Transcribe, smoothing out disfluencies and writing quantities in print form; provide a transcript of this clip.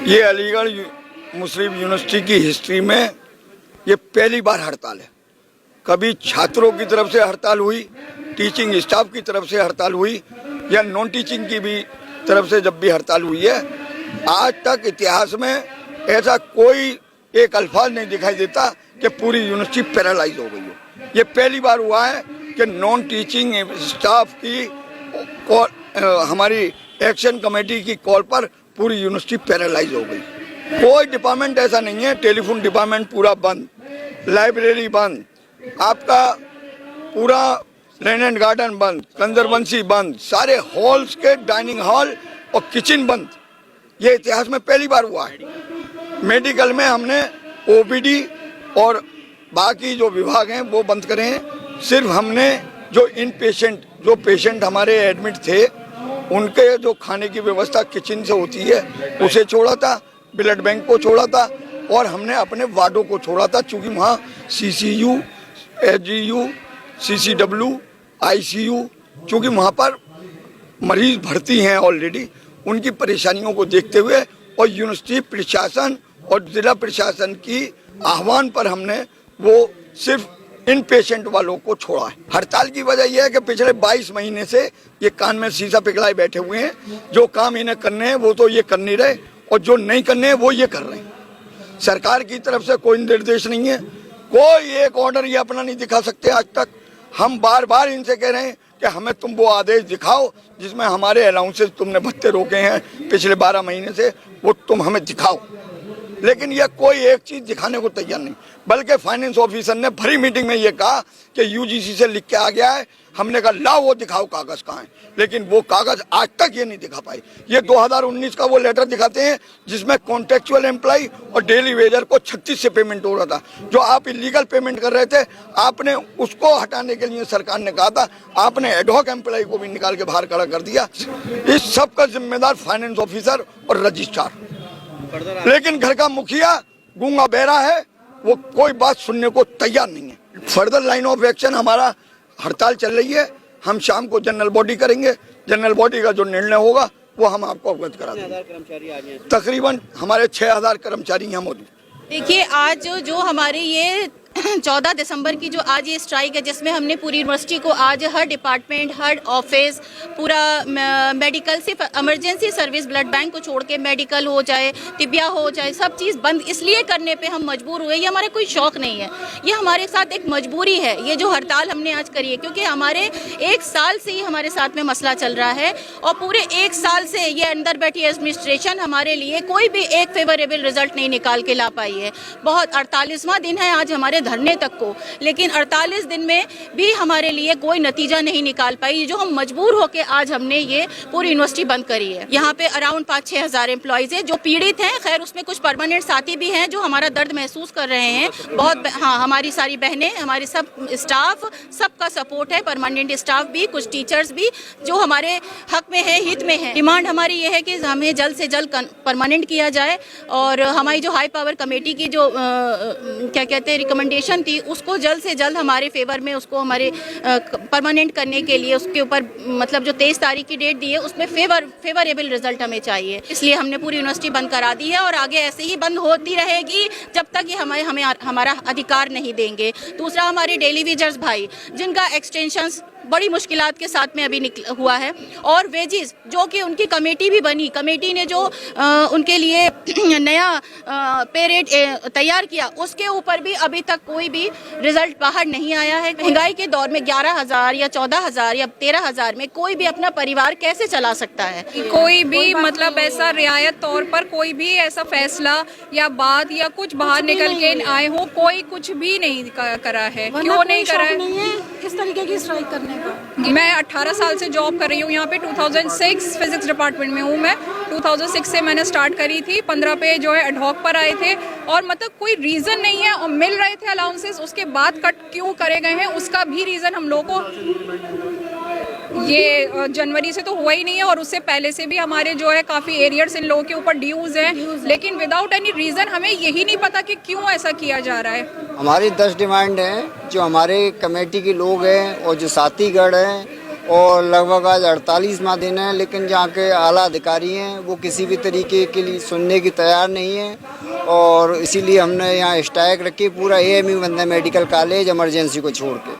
ये अलीगढ़ मुस्लिम यूनिवर्सिटी की हिस्ट्री में ये पहली बार हड़ताल है। कभी छात्रों की तरफ से हड़ताल हुई, टीचिंग स्टाफ की तरफ से हड़ताल हुई या नॉन टीचिंग की भी तरफ से जब भी हड़ताल हुई है, आज तक इतिहास में ऐसा कोई एक अल्फाज नहीं दिखाई देता कि पूरी यूनिवर्सिटी पैरालाइज हो गई हो। ये पहली बार हुआ है कि नॉन टीचिंग स्टाफ की हमारी एक्शन कमेटी की कॉल पर पूरी यूनिवर्सिटी पैरालाइज हो गई। कोई डिपार्टमेंट ऐसा नहीं है, टेलीफोन डिपार्टमेंट पूरा बंद, लाइब्रेरी बंद, आपका पूरा लैंड एंड गार्डन बंद, कंजरवेंसी बंद, सारे हॉल्स के डाइनिंग हॉल और किचन बंद। ये इतिहास में पहली बार हुआ है। मेडिकल में हमने ओपीडी और बाकी जो विभाग हैं वो बंद करे हैं। सिर्फ हमने जो जो पेशेंट हमारे एडमिट थे उनके जो खाने की व्यवस्था किचन से होती है उसे छोड़ा था, ब्लड बैंक को छोड़ा था और हमने अपने वार्डों को छोड़ा था, चूँकि वहाँ सीसीयू, एचजीयू, सीसीडब्ल्यू, आईसीयू, चूँकि वहाँ पर मरीज भर्ती हैं ऑलरेडी, उनकी परेशानियों को देखते हुए और यूनिवर्सिटी प्रशासन और जिला प्रशासन की आह्वान पर हमने वो सिर्फ इन पेशेंट वालों को छोड़ा है। हड़ताल की वजह यह है कि पिछले 22 महीने से ये कान में शीशा पिघलाए बैठे हुए हैं। जो काम इन्हें करने हैं वो तो ये कर नहीं रहे और जो नहीं करने हैं वो ये कर रहे हैं। सरकार की तरफ से कोई निर्देश नहीं है, कोई एक ऑर्डर ये अपना नहीं दिखा सकते। आज तक हम बार बार इनसे कह रहे हैं कि हमें तुम वो आदेश दिखाओ जिसमें हमारे अलाउंसेस तुमने भत्ते रोके हैं पिछले 12 महीने से, वो तुम हमें दिखाओ। लेकिन यह कोई एक चीज दिखाने को तैयार नहीं, बल्कि फाइनेंस ऑफिसर ने भरी मीटिंग में ये कहा कि यूजीसी से लिख के आ गया है। हमने कहा लाओ वो दिखाओ कागज कहाँ है, लेकिन वो कागज आज तक ये नहीं दिखा पाए। ये 2019 का वो लेटर दिखाते हैं जिसमें कॉन्ट्रेक्चुअल एम्प्लॉय और डेली वेजर को 36 से पेमेंट हो रहा था। जो आप इलीगल पेमेंट कर रहे थे, आपने उसको हटाने के लिए सरकार ने कहा था, आपने एडहॉक एम्प्लॉय को भी निकाल के बाहर खड़ा कर दिया। इस सब का जिम्मेदार फाइनेंस ऑफिसर और रजिस्ट्रार। लेकिन घर का मुखिया गूंगा बहरा है, वो कोई बात सुनने को तैयार नहीं है। फर्दर लाइन ऑफ एक्शन हमारा हड़ताल चल रही है। हम शाम को जनरल बॉडी करेंगे, जनरल बॉडी का जो निर्णय होगा वो हम आपको अवगत करा देंगे। तकरीबन हमारे 6000 कर्मचारी यहाँ मौजूद। देखिए, आज जो हमारे ये 14 दिसंबर की जो आज ये स्ट्राइक है, जिसमें हमने पूरी यूनिवर्सिटी को आज हर डिपार्टमेंट, हर ऑफिस, पूरा मेडिकल, सिर्फ इमरजेंसी सर्विस ब्लड बैंक को छोड़ के मेडिकल हो जाए, तिबिया हो जाए, सब चीज़ बंद इसलिए करने पे हम मजबूर हुए। ये हमारा कोई शौक़ नहीं है, ये हमारे साथ एक मजबूरी है। ये जो हड़ताल हमने आज करी है क्योंकि हमारे 1 साल से ही हमारे साथ में मसला चल रहा है और पूरे 1 साल से ये अंदर बैठी एडमिनिस्ट्रेशन हमारे लिए कोई भी एक फेवरेबल रिजल्ट नहीं निकाल के ला पाई है। बहुत 48वां दिन है आज हमारे धरने तक को, लेकिन 48 दिन में भी हमारे लिए कोई नतीजा नहीं निकाल पाई। जो हम मजबूर होकर आज हमने ये पूरी यूनिवर्सिटी बंद करी है। यहाँ पे अराउंड 5-6 हज़ार एम्प्लॉयज हैं जो पीड़ित हैं। खैर, उसमें कुछ परमानेंट साथी भी हैं जो हमारा दर्द महसूस कर रहे हैं बहुत। हाँ, हमारी सारी बहनें, हमारे सब स्टाफ, सबका सपोर्ट है, परमानेंट स्टाफ भी, कुछ टीचर्स भी जो हमारे हक में है, हित में है। डिमांड हमारी ये है कि हमें जल्द से जल्द परमानेंट किया जाए और हमारी जो हाई पावर कमेटी की जो क्या कहते हैं रिकमेंडेशन थी, उसको जल्द से जल्द हमारे फेवर में उसको हमारे परमानेंट करने के लिए उसके ऊपर मतलब जो 23 तारीख की डेट दी है उसमें फेवरेबल रिजल्ट हमें चाहिए। इसलिए हमने पूरी यूनिवर्सिटी बंद करा दी है और आगे ऐसे ही बंद होती रहेगी जब तक ये हमें हमारा अधिकार नहीं देंगे। दूसरा, हमारे डेली वेजर्स भाई जिनका एक्सटेंशंस बड़ी मुश्किलात के साथ में अभी हुआ है और वेजेस जो कि उनकी कमेटी भी बनी, कमेटी ने जो उनके लिए नया पे रेट तैयार किया, उसके ऊपर भी अभी तक कोई भी रिजल्ट बाहर नहीं आया है। महंगाई के दौर में 11,000 या 14,000 या 13,000 में कोई भी अपना परिवार कैसे चला सकता है? कोई भी मतलब ऐसा रियायत तौर पर कोई भी ऐसा फैसला या बात या कुछ बाहर निकल के आए हो, कोई कुछ भी नहीं करा है। क्यों नहीं करा है इस तरीके की स्ट्राइक करने? मैं 18 साल से जॉब कर रही हूँ यहाँ पे। 2006 फिजिक्स डिपार्टमेंट में हूँ मैं। 2006 से मैंने स्टार्ट करी थी। 15 पे जो है एडहॉक पर आए थे और मतलब कोई रीज़न नहीं है और मिल रहे थे अलाउंसेस, उसके बाद कट क्यों करे गए हैं उसका भी रीज़न हम लोगों को ये जनवरी से तो हुआ ही नहीं है और उससे पहले से भी हमारे जो है काफ़ी एरियर्स इन लोगों के ऊपर ड्यूज़ हैं, लेकिन विदाउट एनी रीज़न हमें यही नहीं पता कि क्यों ऐसा किया जा रहा है। हमारी 10 डिमांड हैं जो हमारे कमेटी के लोग हैं और जो साथीगढ़ हैं और लगभग आज 48वां दिन है, लेकिन जहाँ के आला अधिकारी हैं वो किसी भी तरीके के लिए सुनने की तैयार नहीं है और इसीलिए हमने यहाँ स्ट्राइक रखी पूरा AMU बंद है, मेडिकल कॉलेज इमरजेंसी को छोड़ के।